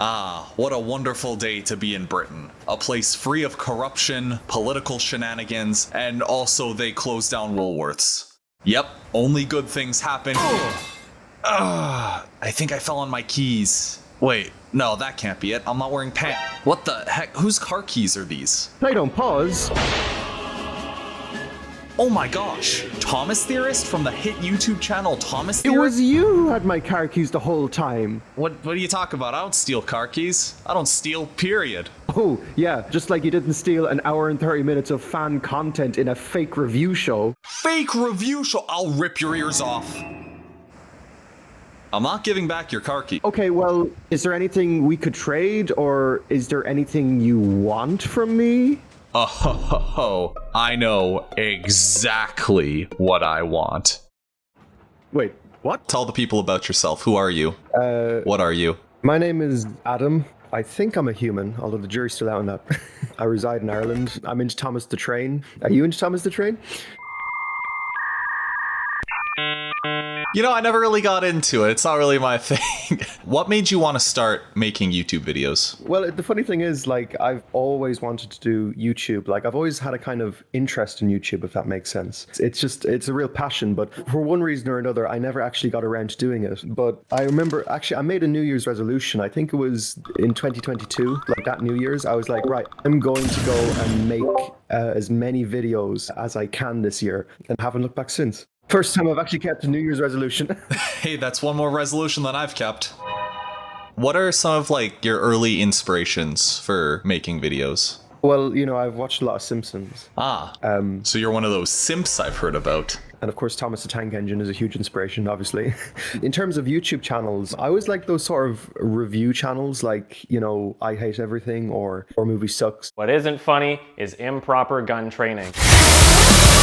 Ah, what a wonderful day to be in Britain. A place free of corruption, political shenanigans, and also they closed down Woolworths. Yep, only good things happen. I think I fell on my keys. Wait, no, that can't be it. I'm not wearing pants. What the heck? Whose car keys are these? They don't pause. Oh my gosh, Thomas Theorist from the hit YouTube channel Thomas It Theorist? was you who had my car keys the whole time. What do you talk about? I don't steal car keys. I don't steal, period. Oh, yeah, just like you didn't steal an hour and 30 minutes of fan content in a fake review show. Fake review show. I'll rip your ears off. I'm not giving back your car key. Okay, well, is there anything we could trade, or is there anything you want from me? Oh, ho, ho, ho. I know exactly what I want. Wait, what? Tell the people about yourself. Who are you? What are you? My name is Adam. I think I'm a human, although the jury's still out on that. I reside in Ireland. I'm into Thomas the Train. Are you into Thomas the Train? You know, I never really got into it. It's not really my thing. What made you want to start making YouTube videos? Well, the funny thing is, like, I've always wanted to do YouTube. Like, I've always had a kind of interest in YouTube, if that makes sense. It's a real passion, but for one reason or another, I never actually got around to doing it. But I remember, actually, I made a New Year's resolution. I think it was in 2022, like that New Year's. I was like, right, I'm going to go and make as many videos as I can this year, and haven't looked back since. First time I've actually kept a New Year's resolution. Hey, that's one more resolution than I've kept. What are some of, like, your early inspirations for making videos? Well, you know, I've watched a lot of Simpsons. So you're one of those simps I've heard about. And of course, Thomas the Tank Engine is a huge inspiration, obviously. In terms of YouTube channels, I always like those sort of review channels, like, you know, I Hate Everything or Movie Sucks. What isn't funny is improper gun training.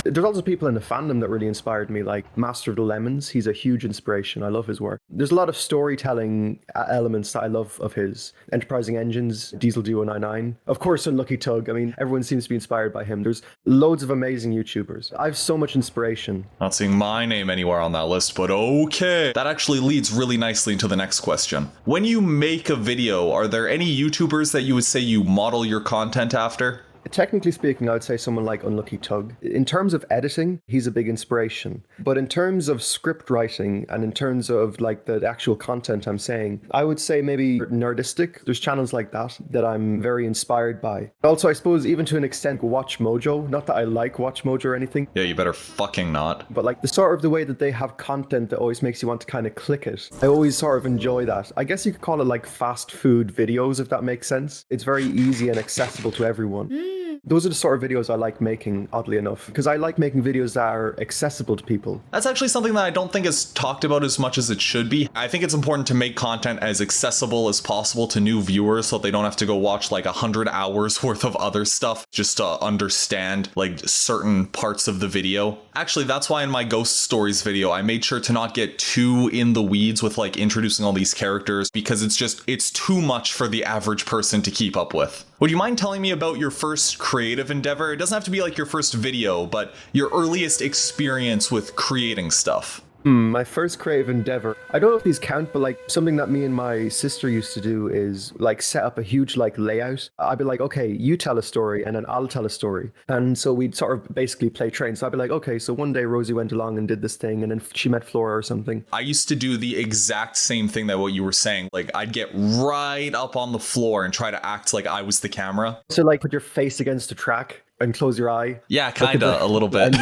There's also people in the fandom that really inspired me, like Master of the Lemons. He's a huge inspiration. I love his work. There's a lot of storytelling elements that I love of his. Enterprising Engines, Diesel D199. Of course, Unlucky Tug. I mean, everyone seems to be inspired by him. There's loads of amazing YouTubers. I have so much inspiration. Not seeing my name anywhere on that list, but okay. That actually leads really nicely into the next question. When you make a video, are there any YouTubers that you would say you model your content after? Technically speaking, I would say someone like Unlucky Tug. In terms of editing, he's a big inspiration. But in terms of script writing and in terms of like the actual content I'm saying, I would say maybe Nerdistic. There's channels like that I'm very inspired by. Also, I suppose even to an extent, Watch Mojo. Not that I like Watch Mojo or anything. Yeah, you better fucking not. But like the way that they have content that always makes you want to kind of click it. I always sort of enjoy that. I guess you could call it like fast food videos, if that makes sense. It's very easy and accessible to everyone. Those are the sort of videos I like making, oddly enough, because I like making videos that are accessible to people. That's actually something that I don't think is talked about as much as it should be. I think it's important to make content as accessible as possible to new viewers so they don't have to go watch like 100 hours worth of other stuff just to understand like certain parts of the video. Actually, that's why in my Ghost Stories video, I made sure to not get too in the weeds with like introducing all these characters because it's too much for the average person to keep up with. Would you mind telling me about your first creative endeavor? It doesn't have to be like your first video, but your earliest experience with creating stuff. My first creative endeavor. I don't know if these count, but like something that me and my sister used to do is like set up a huge like layout. I'd be like, okay, you tell a story and then I'll tell a story. And so we'd sort of basically play train. So I'd be like, okay, so one day Rosie went along and did this thing and then she met Flora or something. I used to do the exact same thing that what you were saying. Like I'd get right up on the floor and try to act like I was the camera. So like put your face against the track and close your eye. Yeah, kinda, a little bit.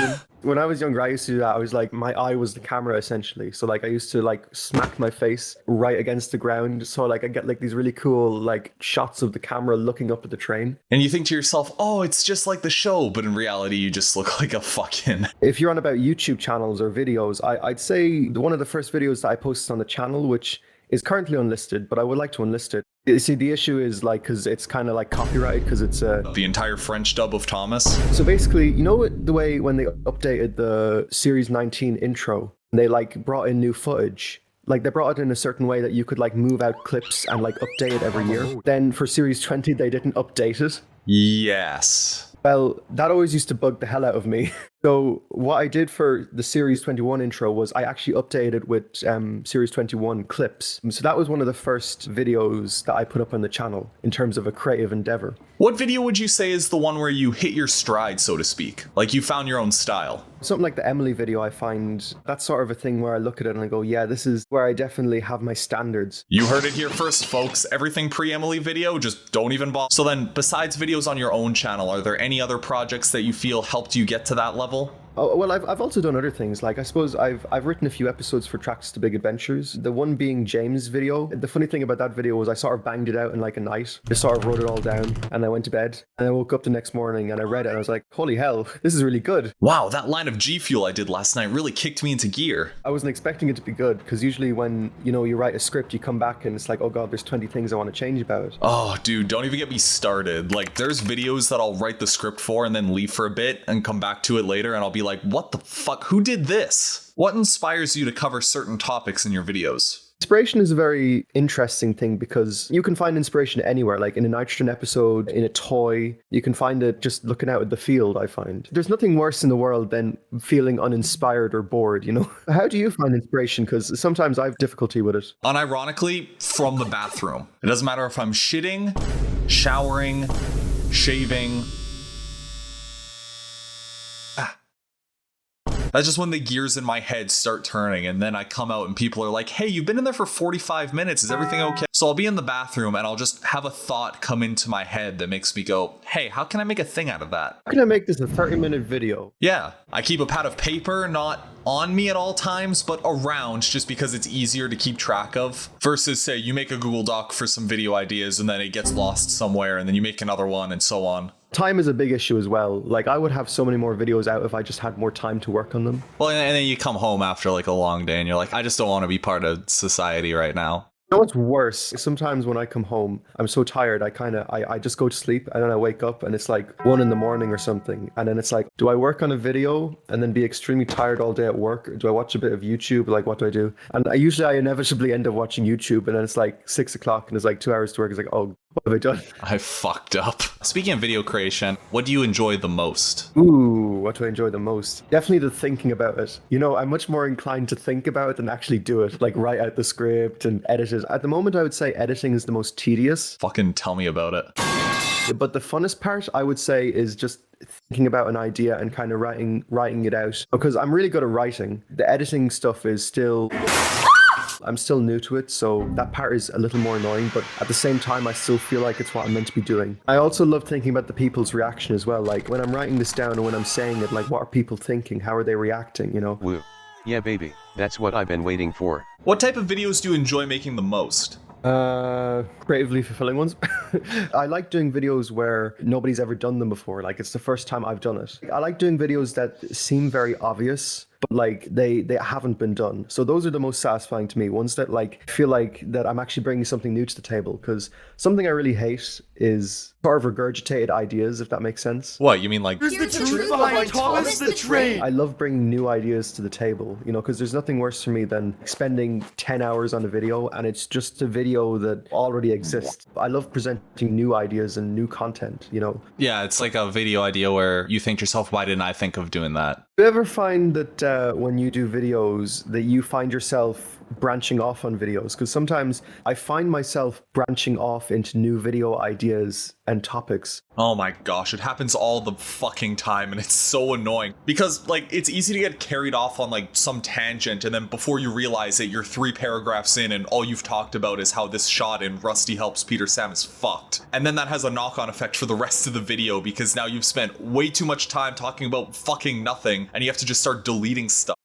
When I was younger, I used to do that. I was like, my eye was the camera essentially. So like I used to like smack my face right against the ground. So like I get like these really cool like shots of the camera looking up at the train. And you think to yourself, oh, it's just like the show. But in reality, you just look like a fucking... If you're on about YouTube channels or videos, I'd say one of the first videos that I posted on the channel, which is currently unlisted, but I would like to unlist it. You see, the issue is like, because it's kind of like copyrighted, because it's the entire French dub of Thomas. So basically, you know the way when they updated the Series 19 intro, they like brought in new footage. Like they brought it in a certain way that you could like move out clips and like update it every year. Then for Series 20, they didn't update it. Yes. Well, that always used to bug the hell out of me. So what I did for the Series 21 intro was I actually updated with Series 21 clips. So that was one of the first videos that I put up on the channel in terms of a creative endeavor. What video would you say is the one where you hit your stride, so to speak? Like you found your own style? Something like the Emily video, I find that's sort of a thing where I look at it and I go, yeah, this is where I definitely have my standards. You heard it here first, folks. Everything pre-Emily video, just don't even bother. So then, besides videos on your own channel, are there any other projects that you feel helped you get to that level? Oh, well, I've also done other things. Like, I suppose I've written a few episodes for Tracks to Big Adventures. The one being James' video. The funny thing about that video was I sort of banged it out in like a night. Just sort of wrote it all down and I went to bed. And I woke up the next morning and I read it and I was like, holy hell, this is really good. Wow, that line of G Fuel I did last night really kicked me into gear. I wasn't expecting it to be good because usually when, you write a script, you come back and it's like, oh God, there's 20 things I want to change about it. Oh, dude, don't even get me started. Like, there's videos that I'll write the script for and then leave for a bit and come back to it later and I'll be like, what the fuck? Who did this? What inspires you to cover certain topics in your videos? Inspiration is a very interesting thing because you can find inspiration anywhere, like in a Nitrogen episode, in a toy. You can find it just looking out at the field, I find. There's nothing worse in the world than feeling uninspired or bored, How do you find inspiration? Because sometimes I have difficulty with it. Unironically, from the bathroom. It doesn't matter if I'm shitting, showering, shaving. That's just when the gears in my head start turning and then I come out and people are like, hey, you've been in there for 45 minutes. Is everything okay? So I'll be in the bathroom and I'll just have a thought come into my head that makes me go, hey, how can I make a thing out of that? How can I make this a 30-minute video? Yeah, I keep a pad of paper, not on me at all times, but around just because it's easier to keep track of. Versus say you make a Google Doc for some video ideas and then it gets lost somewhere and then you make another one and so on. Time is a big issue as well. Like, I would have so many more videos out if I just had more time to work on them. Well, and then you come home after like a long day and you're like, I just don't want to be part of society right now. You know what's worse? Sometimes when I come home, I'm so tired, I just go to sleep and then I wake up and it's like 1 a.m. or something. And then it's like, do I work on a video and then be extremely tired all day at work? Or do I watch a bit of YouTube? Like, what do I do? And I inevitably end up watching YouTube and then it's like 6 o'clock and it's like 2 hours to work. It's like, oh, what have I done? I fucked up. Speaking of video creation, what do you enjoy the most? Ooh, what do I enjoy the most? Definitely the thinking about it. I'm much more inclined to think about it than actually do it. Like write out the script and edit it. At the moment, I would say editing is the most tedious. Fucking tell me about it. But the funnest part, I would say, is just thinking about an idea and kind of writing it out. Because I'm really good at writing. The editing stuff is still... I'm still new to it, so that part is a little more annoying, but at the same time, I still feel like it's what I'm meant to be doing. I also love thinking about the people's reaction as well. Like when I'm writing this down and when I'm saying it, like what are people thinking? How are they reacting, Woo. Yeah, baby, that's what I've been waiting for. What type of videos do you enjoy making the most? Creatively fulfilling ones. I like doing videos where nobody's ever done them before. Like it's the first time I've done it. I like doing videos that seem very obvious, but like they haven't been done. So those are the most satisfying to me. Ones that like feel like that I'm actually bringing something new to the table. Because something I really hate is sort of regurgitated ideas, if that makes sense. What, you mean like... Here's the truth behind Thomas the Train. I love bringing new ideas to the table, because there's nothing worse for me than spending 10 hours on a video and it's just a video that already exists. I love presenting new ideas and new content, Yeah, it's like a video idea where you think to yourself, why didn't I think of doing that? Do you ever find that when you do videos that you find yourself branching off on videos? Because sometimes I find myself branching off into new video ideas and topics. Oh my gosh, it happens all the fucking time and it's so annoying. Because like it's easy to get carried off on like some tangent and then before you realize it, you're 3 paragraphs in and all you've talked about is how this shot in Rusty Helps Peter Sam is fucked. And then that has a knock-on effect for the rest of the video because now you've spent way too much time talking about fucking nothing and you have to just start deleting stuff.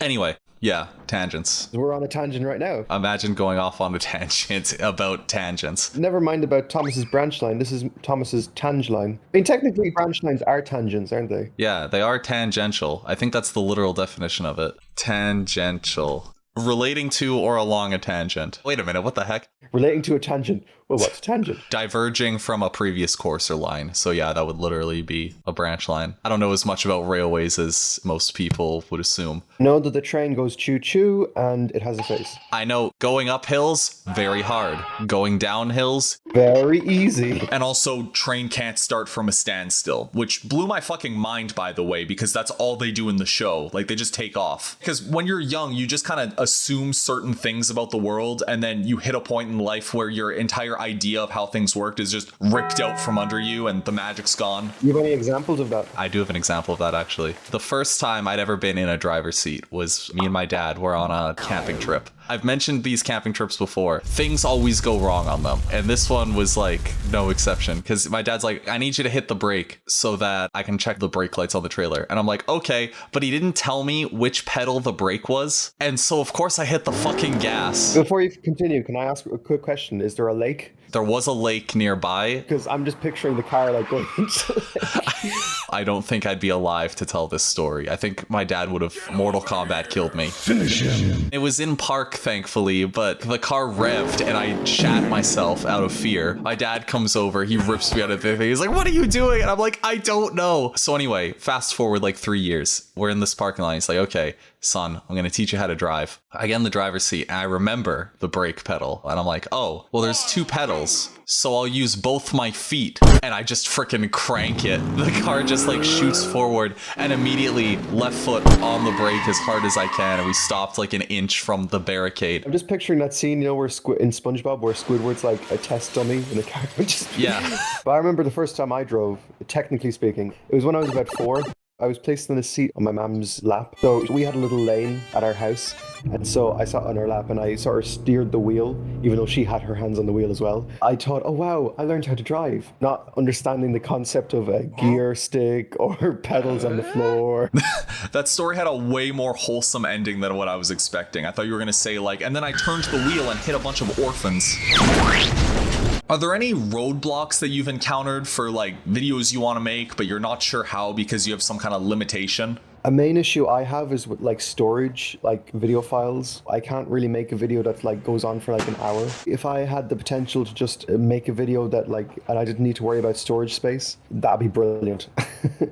Anyway, yeah, tangents. We're on a tangent right now. Imagine going off on a tangent about tangents. Never mind about Thomas's branch line. This is Thomas's tang line. I mean, technically, branch lines are tangents, aren't they? Yeah, they are tangential. I think that's the literal definition of it. Tangential. Relating to or along a tangent. Wait a minute, what the heck? Relating to a tangent. Well, what's a tangent? Diverging from a previous course or line. So yeah, that would literally be a branch line. I don't know as much about railways as most people would assume. Know that the train goes choo-choo and it has a face. I know going up hills, very hard. Going down hills, Very easy. and also train can't start from a standstill, which blew my fucking mind, by the way, because that's all they do in the show. Like, they just take off. Because when you're young, you just kind of assume certain things about the world, and then you hit a point in life where your entire idea of how things worked is just ripped out from under you and the magic's gone. You have any examples of that? I do have an example of that, actually. The first time I'd ever been in a driver's seat was me and my dad were on a camping trip. I've mentioned these camping trips before. Things always go wrong on them. And this one was like no exception, because my dad's like, I need you to hit the brake so that I can check the brake lights on the trailer. And I'm like, okay, but he didn't tell me which pedal the brake was. And so of course I hit the fucking gas. Before you continue, can I ask a quick question? Is there a lake? There was a lake nearby. Because I'm just picturing the car like going into the lake. I don't think I'd be alive to tell this story. I think my dad would have Mortal Kombat killed me. Finish him. It was in park, thankfully, but the car revved and I shat myself out of fear. My dad comes over, he rips me out of the thing. He's like, what are you doing? And I'm like, I don't know. So anyway, fast forward like 3 years. We're in this parking lot. He's like, okay, son, I'm going to teach you how to drive. I get in the driver's seat and I remember the brake pedal. And I'm like, oh, well, there's 2 pedals. So I'll use both my feet and I just freaking crank it. The car just like shoots forward and immediately left foot on the brake as hard as I can. And we stopped like an inch from the barricade. I'm just picturing that scene, you know, where in SpongeBob, where Squidward's like a test dummy in the car. Yeah. But I remember the first time I drove, technically speaking, it was when I was about 4. I was placed in a seat on my mom's lap. So we had a little lane at our house. And so I sat on her lap and I sort of steered the wheel, even though she had her hands on the wheel as well. I thought, oh wow, I learned how to drive. Not understanding the concept of a gear stick or pedals on the floor. That story had a way more wholesome ending than what I was expecting. I thought you were going to say like, and then I turned the wheel and hit a bunch of orphans. Are there any roadblocks that you've encountered for like videos you want to make, but you're not sure how because you have some kind of limitation? A main issue I have is with like storage, like video files. I can't really make a video that like goes on for like an hour. If I had the potential to just make a video that like, and I didn't need to worry about storage space, that'd be brilliant.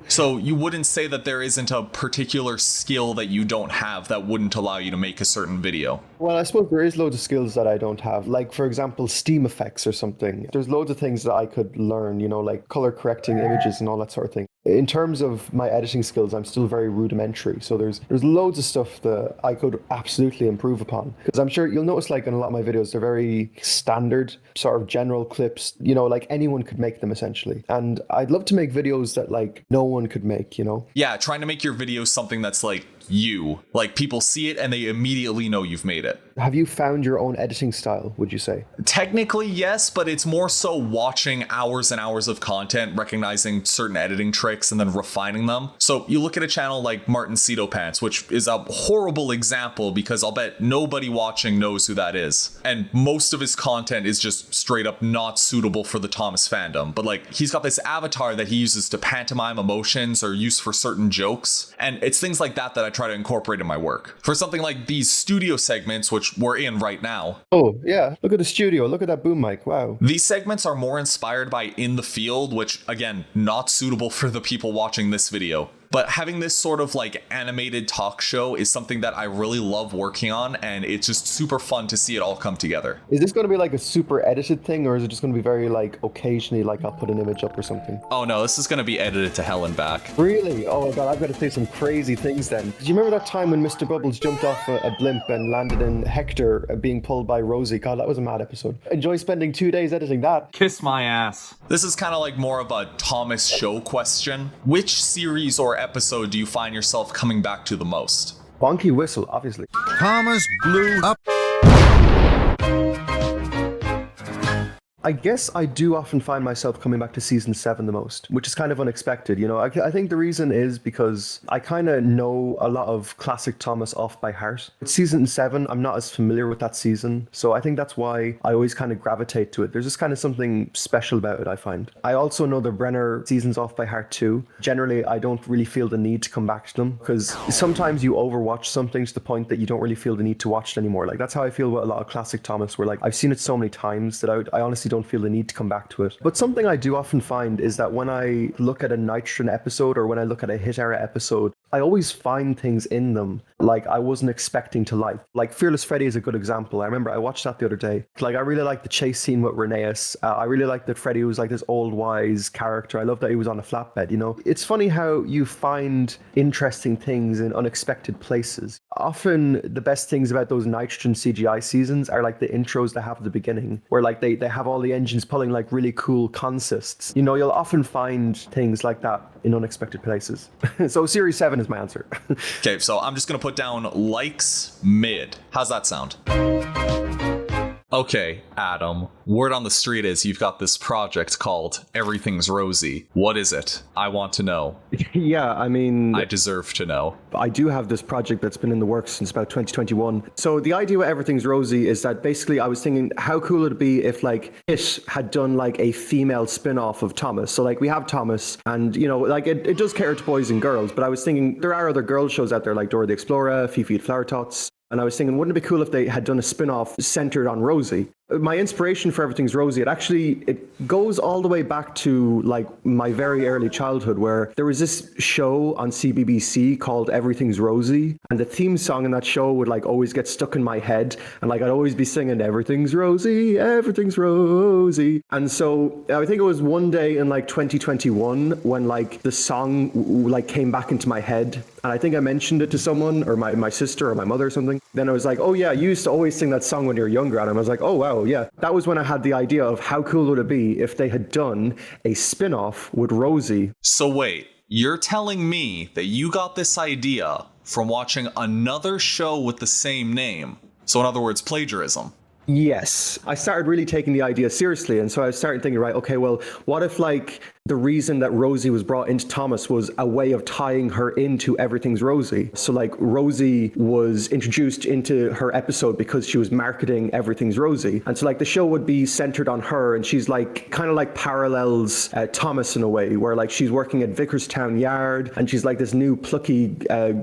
So you wouldn't say that there isn't a particular skill that you don't have that wouldn't allow you to make a certain video? Well, I suppose there is loads of skills that I don't have. Like, for example, Steam effects or something. There's loads of things that I could learn, you know, like color correcting images and all that sort of thing. In terms of my editing skills, I'm still very rudimentary. So there's loads of stuff that I could absolutely improve upon. Because I'm sure you'll notice like in a lot of my videos, they're very standard, sort of general clips, you know, like anyone could make them essentially. And I'd love to make videos that like no one could make, you know? Yeah, trying to make your video something that's like you. Like people see it and they immediately know you've made it. Have you found your own editing style, would you say? Technically, yes, but it's more so watching hours and hours of content, recognizing certain editing tricks and then refining them. So you look at a channel like Martin Cedo Pants, which is a horrible example because I'll bet nobody watching knows who that is. And most of his content is just straight up not suitable for the Thomas fandom. But like he's got this avatar that he uses to pantomime emotions or use for certain jokes. And it's things like that that I try to incorporate in my work. For something like these studio segments, which we're in right now. Oh, yeah. Look at the studio. Look at that boom mic. Wow. These segments are more inspired by In the Field, which, again, not suitable for the people watching this video. But having this sort of like animated talk show is something that I really love working on, and it's just super fun to see it all come together. Is this going to be like a super edited thing, or is it just going to be very like occasionally like I'll put an image up or something? Oh no, this is going to be edited to hell and back. Really? Oh my god, I've got to say some crazy things then. Do you remember that time when Mr. Bubbles jumped off a blimp and landed in Hector being pulled by Rosie? God, that was a mad episode. Enjoy spending 2 days editing that. Kiss my ass. This is kind of like more of a Thomas Show question. Which series or episode do you find yourself coming back to the most? Bonky Whistle, obviously. Thomas blew up. I guess I do often find myself coming back to season 7 the most, which is kind of unexpected. You know, I think the reason is because I kind of know a lot of classic Thomas off by heart. With season 7, I'm not as familiar with that season, so I think that's why I always kind of gravitate to it. There's just kind of something special about it, I find. I also know the Brenner seasons off by heart too. Generally, I don't really feel the need to come back to them because sometimes you overwatch something to the point that you don't really feel the need to watch it anymore. Like, that's how I feel with a lot of classic Thomas, where like I've seen it so many times that I honestly don't feel the need to come back to it. But something I do often find is that when I look at a Nitrogen episode or when I look at a Hit Era episode, I always find things in them like I wasn't expecting to like. Like Fearless Freddy is a good example. I remember I watched that the other day. Like, I really like the chase scene with Rheneas. I really like that Freddy was like this old wise character. I love that he was on a flatbed, you know. It's funny how you find interesting things in unexpected places. Often the best things about those Nitrogen CGI seasons are like the intros they have at the beginning, where like they have all the engines pulling like really cool consists. You know, you'll often find things like that in unexpected places. So series 7 is my answer. Okay, so I'm just gonna put down likes mid. How's that sound? Okay, Adam, word on the street is you've got this project called Everything's Rosie. What is it? I want to know. Yeah, I mean, I deserve to know. I do have this project that's been in the works since about 2021. So the idea with Everything's Rosie is that basically I was thinking, how cool would it be if like it had done like a female spin-off of Thomas? So like we have Thomas and, you know, like it does cater to boys and girls, but I was thinking there are other girl shows out there like Dora the Explorer, Fifi and Flower Tots. And I was thinking, wouldn't it be cool if they had done a spin-off centered on Rosie? My inspiration for Everything's Rosie, it goes all the way back to like my very early childhood, where there was this show on CBBC called Everything's Rosie, and the theme song in that show would like always get stuck in my head, and like I'd always be singing Everything's Rosie, Everything's Rosie. And so I think it was one day in like 2021 when like the song like came back into my head, and I think I mentioned it to someone, or my sister or my mother or something. Then I was like, oh yeah, you used to always sing that song when you were younger, and I was like, oh wow. Yeah, that was when I had the idea of how cool would it be if they had done a spin-off with Rosie. So wait, you're telling me that you got this idea from watching another show with the same name? So in other words, plagiarism. Yes, I started really taking the idea seriously, and so I started thinking, right, okay, well, what if like the reason that Rosie was brought into Thomas was a way of tying her into Everything's Rosie? So like Rosie was introduced into her episode because she was marketing Everything's Rosie, and so like the show would be centered on her, and she's like kind of like parallels Thomas in a way, where like she's working at Vicarstown Yard, and she's like this new plucky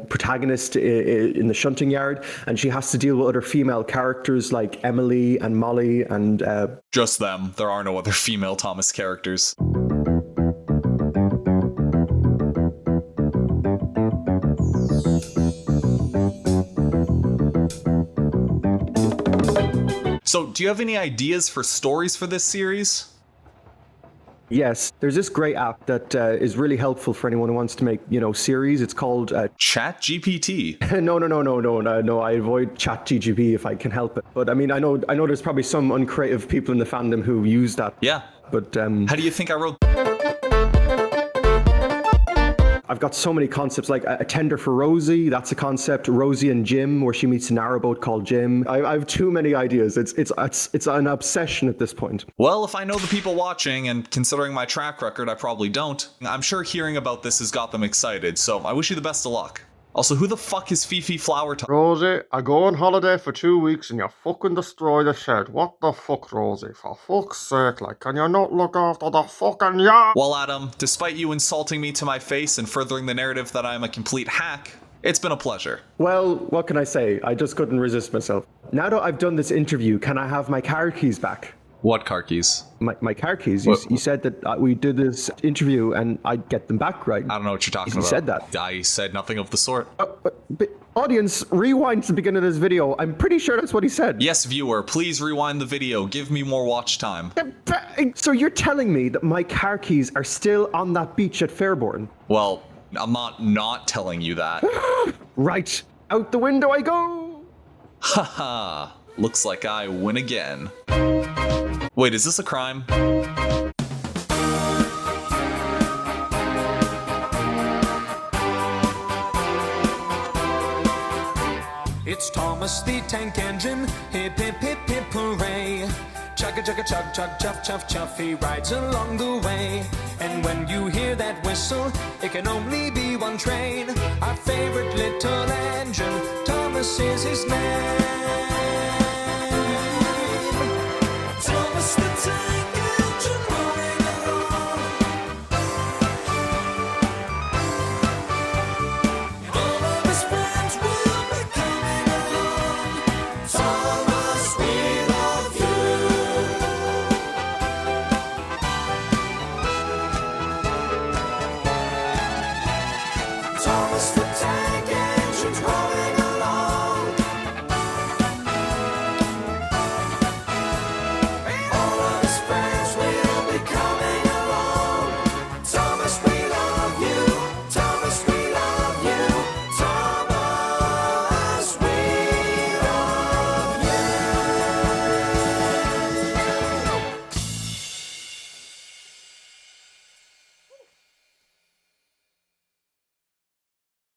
protagonist in the shunting yard, and she has to deal with other female characters like Emily and Molly and just them. There are no other female Thomas characters. So, do you have any ideas for stories for this series? Yes, there's this great app that is really helpful for anyone who wants to make, you know, series. It's called ChatGPT. No. I avoid ChatGPT if I can help it. But I mean, I know there's probably some uncreative people in the fandom who use that. Yeah. But how do you think I wrote? I've got so many concepts, like a tender for Rosie. That's a concept. Rosie and Jim, where she meets a narrowboat called Jim. I have too many ideas. It's an obsession at this point. Well, if I know the people watching, and considering my track record, I probably don't, I'm sure hearing about this has got them excited. So I wish you the best of luck. Also, who the fuck is Fifi Flower Top? Rosie, I go on holiday for 2 weeks and you fucking destroy the shed. What the fuck, Rosie? For fuck's sake, like, can you not look after the fucking yard? Well, Adam, despite you insulting me to my face and furthering the narrative that I'm a complete hack, it's been a pleasure. Well, what can I say? I just couldn't resist myself. Now that I've done this interview, can I have my car keys back? What car keys? My car keys. You said that we did this interview and I'd get them back, right? I don't know what you're talking about. You said that. I said nothing of the sort. But audience, rewind to the beginning of this video. I'm pretty sure that's what he said. Yes, viewer, please rewind the video. Give me more watch time. So you're telling me that my car keys are still on that beach at Fairborn? Well, I'm not telling you that. Right. Out the window I go. Haha. Looks like I win again. Wait, is this a crime? It's Thomas the Tank Engine, hip hip hip hip hooray. Chugga chugga chugga chug chug chuff chuff chuff, he rides along the way. And when you hear that whistle, it can only be one train. Our favorite little engine, Thomas is his name.